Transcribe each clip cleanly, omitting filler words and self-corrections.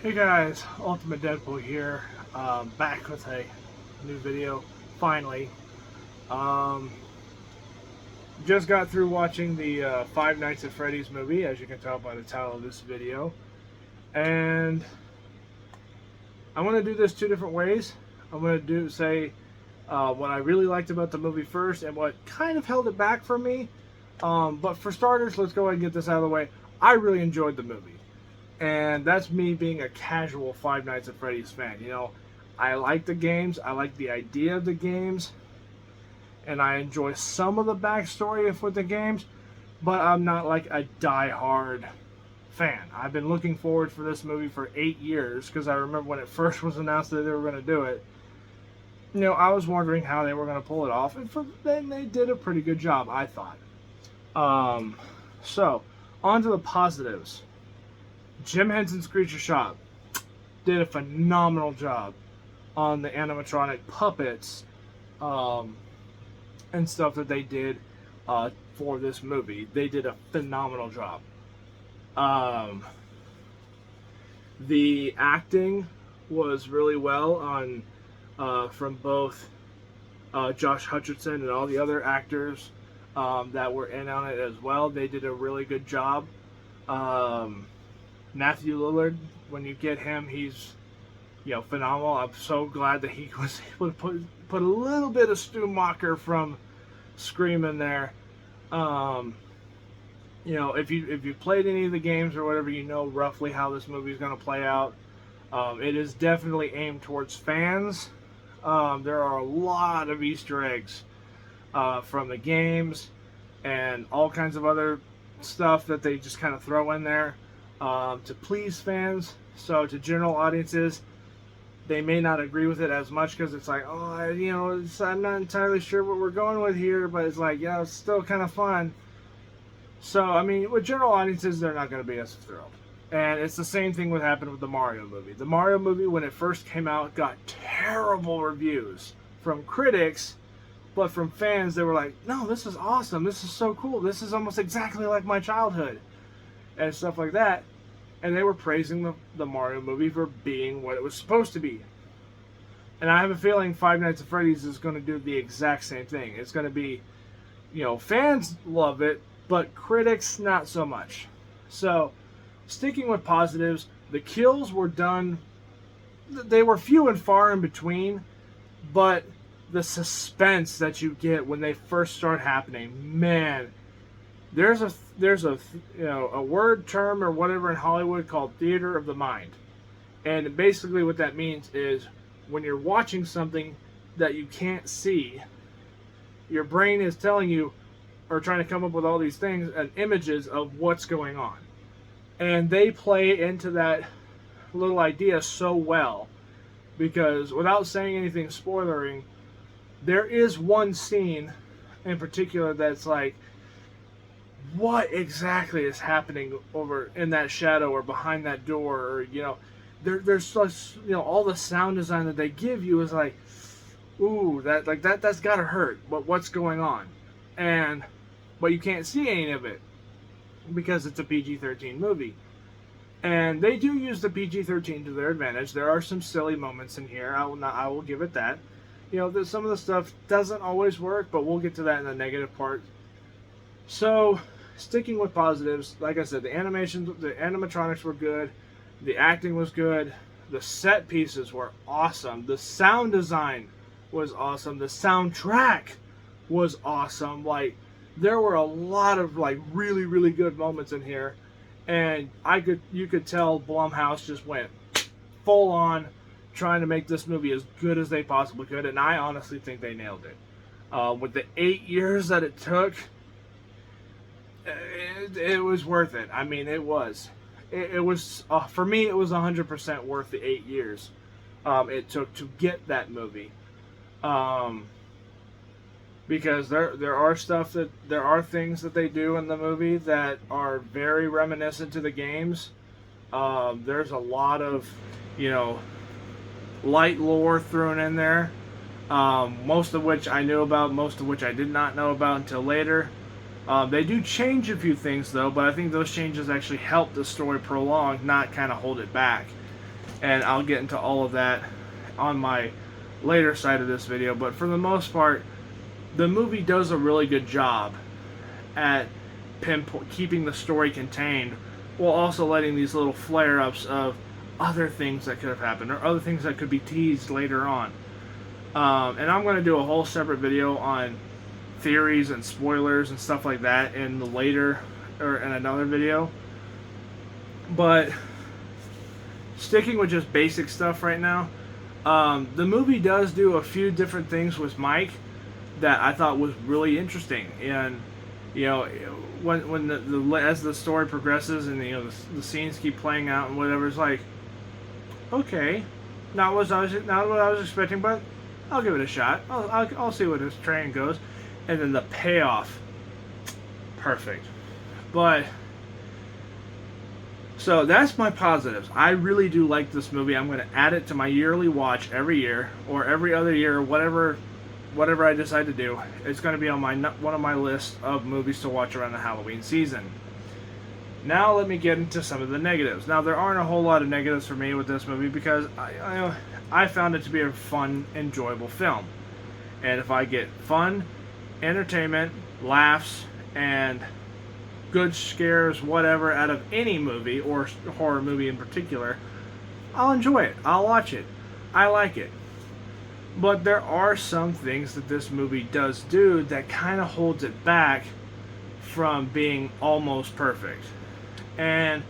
Hey guys, Ultimate Deadpool here, back with a new video, finally. Um, just got through watching the Five Nights at Freddy's movie, as you can tell by the title of this video. And I'm going to do this two different ways. I'm going to say what I really liked about the movie first and what kind of held it back for me. But for starters, let's go ahead and get this out of the way. I really enjoyed the movie. And that's me being a casual Five Nights at Freddy's fan. You know, I like the games, I like the idea of the games, and I enjoy some of the backstory with the games, but I'm not like a die-hard fan. I've been looking forward for this movie for 8 years because I remember when it first was announced that they were going to do it. You know, I was wondering how they were going to pull it off, and then they did a pretty good job, I thought. So, on to the positives. Jim Henson's Creature Shop did a phenomenal job on the animatronic puppets and stuff that they did for this movie. They did a phenomenal job. The acting was really well on from both Josh Hutcherson and all the other actors that were in on it as well. They did a really good job. Matthew Lillard, when you get him, he's phenomenal. I'm so glad that he was able to put a little bit of Stu Macher from Scream in there. If you played any of the games or whatever, you know roughly how this movie is going to play out. It is definitely aimed towards fans. There are a lot of Easter eggs from the games and all kinds of other stuff that they just kind of throw in there. To please fans. So to general audiences, they may not agree with it as much because it's like, I'm not entirely sure what we're going with here, but it's like, it's still kind of fun. So, I mean, with general audiences, they're not going to be as thrilled. And it's the same thing what happened with the Mario movie. The Mario movie, when it first came out, got terrible reviews from critics, but from fans, they were like, no, this is awesome. This is so cool. This is almost exactly like my childhood. And stuff like that, and they were praising the Mario movie for being what it was supposed to be. And I have a feeling Five Nights at Freddy's is going to do the exact same thing. It's going to be, fans love it, but critics not so much. So, sticking with positives, the kills were done, they were few and far in between, but the suspense that you get when they first start happening, man. There's a word term or whatever in Hollywood called theater of the mind, and basically what that means is when you're watching something that you can't see, your brain is telling you or trying to come up with all these things and images of what's going on, and they play into that little idea so well because without saying anything spoilering, there is one scene in particular that's like, what exactly is happening over in that shadow or behind that door, or there's such, all the sound design that they give you is like, ooh, that's gotta hurt, but what's going on? But you can't see any of it because it's a PG-13 movie, and they do use the PG-13 to their advantage. There are some silly moments in here, I will give it that. Some of the stuff doesn't always work, but we'll get to that in the negative part. So, sticking with positives, like I said, the animatronics were good, the acting was good, the set pieces were awesome, the sound design was awesome, the soundtrack was awesome. Like, there were a lot of really, really good moments in here, and you could tell Blumhouse just went full on trying to make this movie as good as they possibly could, and I honestly think they nailed it. With the 8 years that it took, it was worth it. I mean, it was. It was for me. It was 100% worth the 8 years it took to get that movie. Because there are things that they do in the movie that are very reminiscent to the games. There's a lot of light lore thrown in there. Most of which I knew about, most of which I did not know about until later. They do change a few things, though, but I think those changes actually help the story prolong, not kind of hold it back. and I'll get into all of that on my later side of this video. But for the most part, the movie does a really good job at keeping the story contained, while also letting these little flare-ups of other things that could have happened, or other things that could be teased later on. And I'm going to do a whole separate video on theories and spoilers and stuff like that in the later, or in another video. But sticking with just basic stuff right now, the movie does do a few different things with Mike that I thought was really interesting. And you know, when as the story progresses and you know the scenes keep playing out and whatever, it's like, okay, not what I was expecting, but I'll give it a shot. I'll see where this train goes. And then the payoff, perfect. But so that's my positives. I really do like this movie. I'm going to add it to my yearly watch every year, or every other year, whatever I decide to do. It's going to be on one of my lists of movies to watch around the Halloween season. Now let me get into some of the negatives. Now there aren't a whole lot of negatives for me with this movie because I found it to be a fun, enjoyable film. And if I get fun, entertainment, laughs, and good scares, whatever, out of any movie, or horror movie in particular, I'll enjoy it. I'll watch it. I like it. But there are some things that this movie does do that kind of holds it back from being almost perfect. And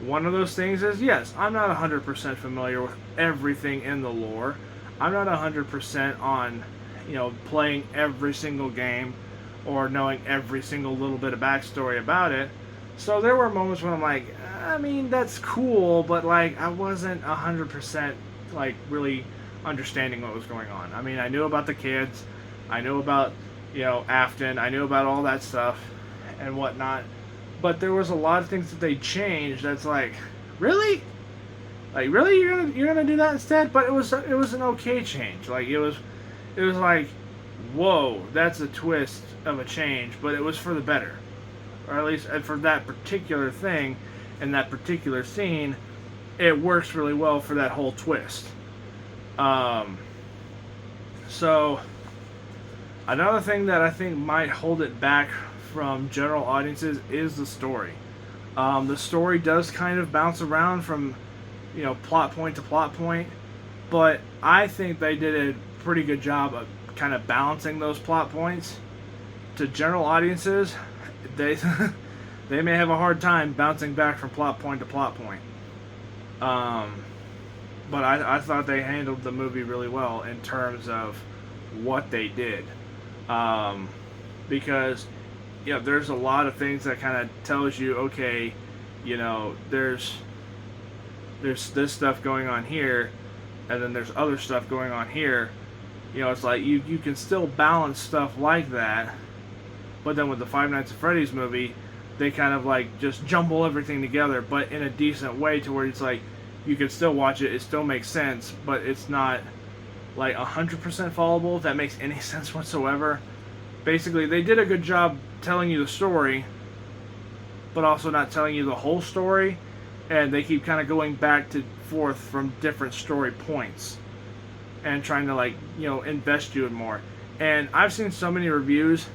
one of those things is, yes, I'm not 100% familiar with everything in the lore. I'm not 100% on, you know, playing every single game or knowing every single little bit of backstory about it. So there were moments when I'm like, I mean, that's cool, but like I wasn't 100% like really understanding what was going on. I mean, I knew about the kids, I knew about, you know, Afton, I knew about all that stuff and whatnot, but there was a lot of things that they changed that's like, really? Like, really? You're gonna do that instead? But it was an okay change. Like, it was like, whoa, that's a twist of a change, but it was for the better. Or at least for that particular thing and that particular scene, it works really well for that whole twist. So another thing that I think might hold it back from general audiences is the story. The story does kind of bounce around from, you know, plot point to plot point, but I think they did a pretty good job of kind of balancing those plot points. To general audiences, they they may have a hard time bouncing back from plot point to plot point. But I thought they handled the movie really well in terms of what they did. Because, yeah, there's a lot of things that kind of tells you, okay, you know, there's this stuff going on here, and then there's other stuff going on here. You know, it's like you can still balance stuff like that, but then with the Five Nights at Freddy's movie, they kind of like just jumble everything together, but in a decent way to where it's like you can still watch it, it still makes sense, but it's not like 100% followable, if that makes any sense whatsoever. Basically, they did a good job telling you the story, but also not telling you the whole story, and they keep kind of going back to forth from different story points and trying to, like, you know, invest you in more. And I've seen so many reviews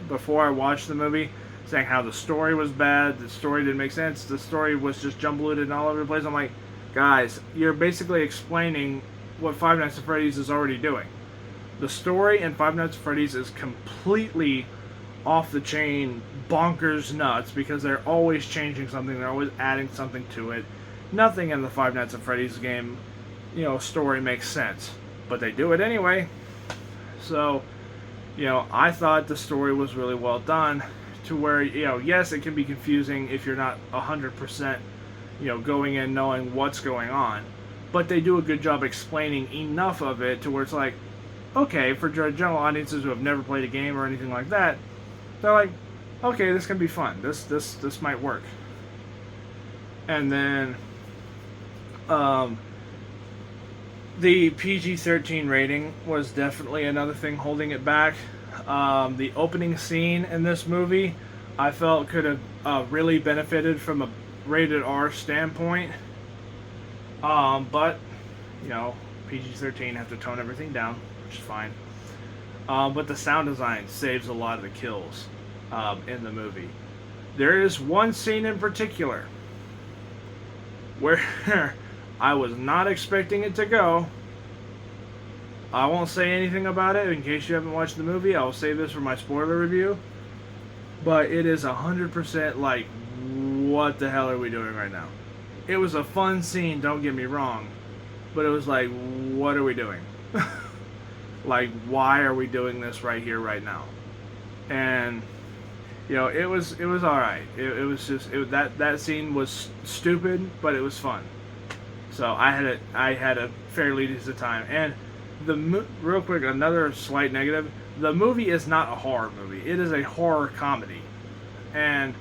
before I watched the movie saying how the story was bad, the story didn't make sense, the story was just jumbled and all over the place. I'm like, guys, you're basically explaining what Five Nights at Freddy's is already doing. The story in Five Nights at Freddy's is completely off the chain, bonkers nuts, because they're always changing something, they're always adding something to it. Nothing in the Five Nights at Freddy's game, you know, story makes sense, but they do it anyway. So, you know, I thought the story was really well done, to where, you know, yes, it can be confusing if you're not 100%, you know, going in knowing what's going on, but they do a good job explaining enough of it to where it's like, okay, for general audiences who have never played a game or anything like that, they're like, okay, this can be fun, this might work. And then the PG-13 rating was definitely another thing holding it back. The opening scene in this movie, I felt could have really benefited from a rated R standpoint. But you know, PG-13 have to tone everything down, which is fine. But the sound design saves a lot of the kills in the movie. There is one scene in particular where I was not expecting it to go. I won't say anything about it in case you haven't watched the movie. I'll save this for my spoiler review. But it is 100% like, what the hell are we doing right now? It was a fun scene, don't get me wrong. But it was like, what are we doing? Like, why are we doing this right here, right now? And, you know, it was alright. It was just, that scene was stupid, but it was fun. So I had a fairly decent time. And real quick, another slight negative: the movie is not a horror movie. It is a horror comedy, and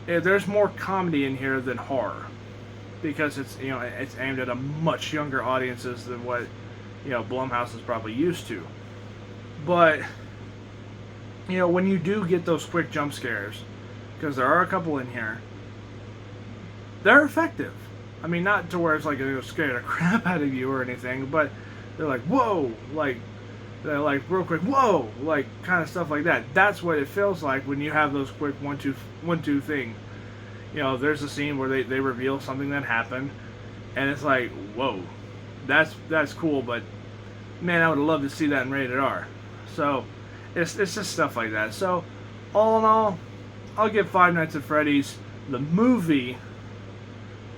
there's more comedy in here than horror, because it's aimed at a much younger audiences than what Blumhouse is probably used to. But when you do get those quick jump scares, because there are a couple in here, they're effective. I mean, not to where it's like it'll scare the crap out of you or anything, but they're like, whoa, they're like real quick, whoa, like kind of stuff like that. That's what it feels like when you have those quick one two thing. There's a scene where they reveal something that happened, and it's like, whoa, that's cool, but man, I would have loved to see that in rated R. So it's just stuff like that. So all in all, I'll give Five Nights at Freddy's, the movie,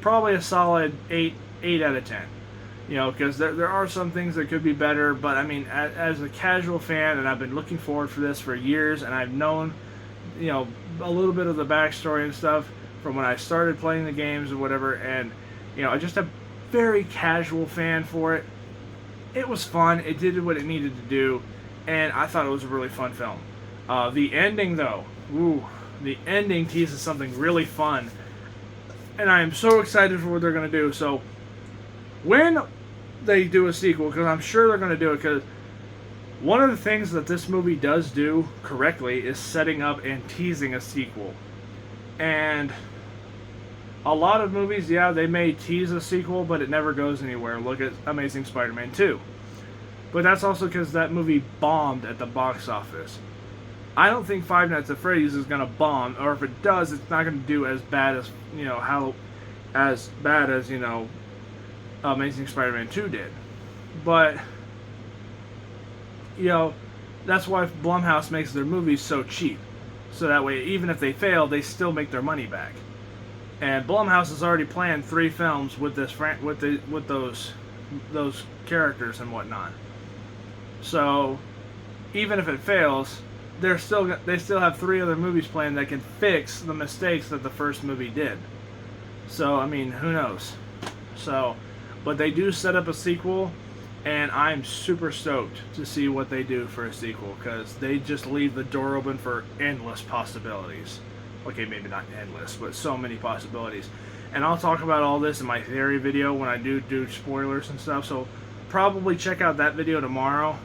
probably a solid 8 out of 10. Because there are some things that could be better, but I mean, as a casual fan, and I've been looking forward for this for years, and I've known, a little bit of the backstory and stuff from when I started playing the games or whatever, and, I just a very casual fan for it. It was fun, it did what it needed to do, and I thought it was a really fun film. The ending, though, the ending teases something really fun, and I am so excited for what they're going to do. So when they do a sequel, because I'm sure they're going to do it, because one of the things that this movie does do correctly is setting up and teasing a sequel. And a lot of movies, yeah, they may tease a sequel, but it never goes anywhere. Look at Amazing Spider-Man 2. But that's also because that movie bombed at the box office. I don't think Five Nights at Freddy's is going to bomb, or if it does, it's not going to do as bad as, as bad as, Amazing Spider-Man 2 did. But, that's why Blumhouse makes their movies so cheap. So that way, even if they fail, they still make their money back. And Blumhouse has already planned 3 films with this with those characters and whatnot. So, even if it fails, they still have 3 other movies planned that can fix the mistakes that the first movie did. So, I mean, who knows? So, but they do set up a sequel, and I'm super stoked to see what they do for a sequel, because they just leave the door open for endless possibilities. Okay, maybe not endless, but so many possibilities. And I'll talk about all this in my theory video when I do spoilers and stuff, so probably check out that video tomorrow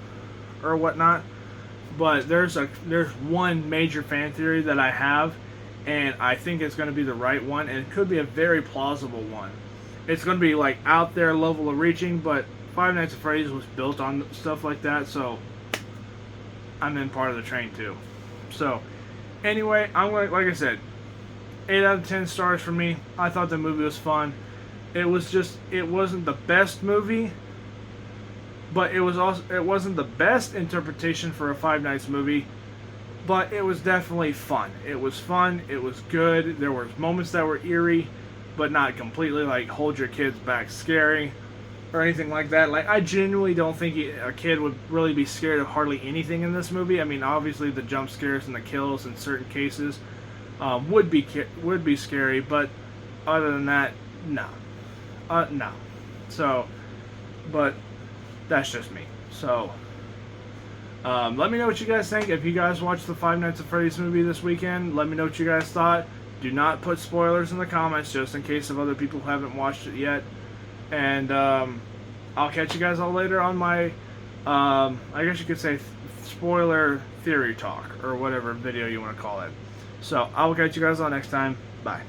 or whatnot. But there's one major fan theory that I have, and I think it's going to be the right one, and it could be a very plausible one. It's going to be like out there level of reaching, but Five Nights at Freddy's was built on stuff like that, so I'm in part of the train too. So anyway, I'm going, like I said, 8 out of 10 stars for me. I thought the movie was fun. It wasn't the best movie, but it wasn't the best interpretation for a Five Nights movie, but it was definitely fun. It was fun, it was good. There were moments that were eerie, but not completely like hold your kids back scary or anything like that. Like, I genuinely don't think a kid would really be scared of hardly anything in this movie. I mean, obviously the jump scares and the kills in certain cases would be scary, but other than that, no. No. So, but that's just me. So, let me know what you guys think. If you guys watched the Five Nights at Freddy's movie this weekend, let me know what you guys thought. Do not put spoilers in the comments, just in case of other people who haven't watched it yet. And I'll catch you guys all later on my, I guess you could say, spoiler theory talk, or whatever video you want to call it. So, I will catch you guys all next time. Bye.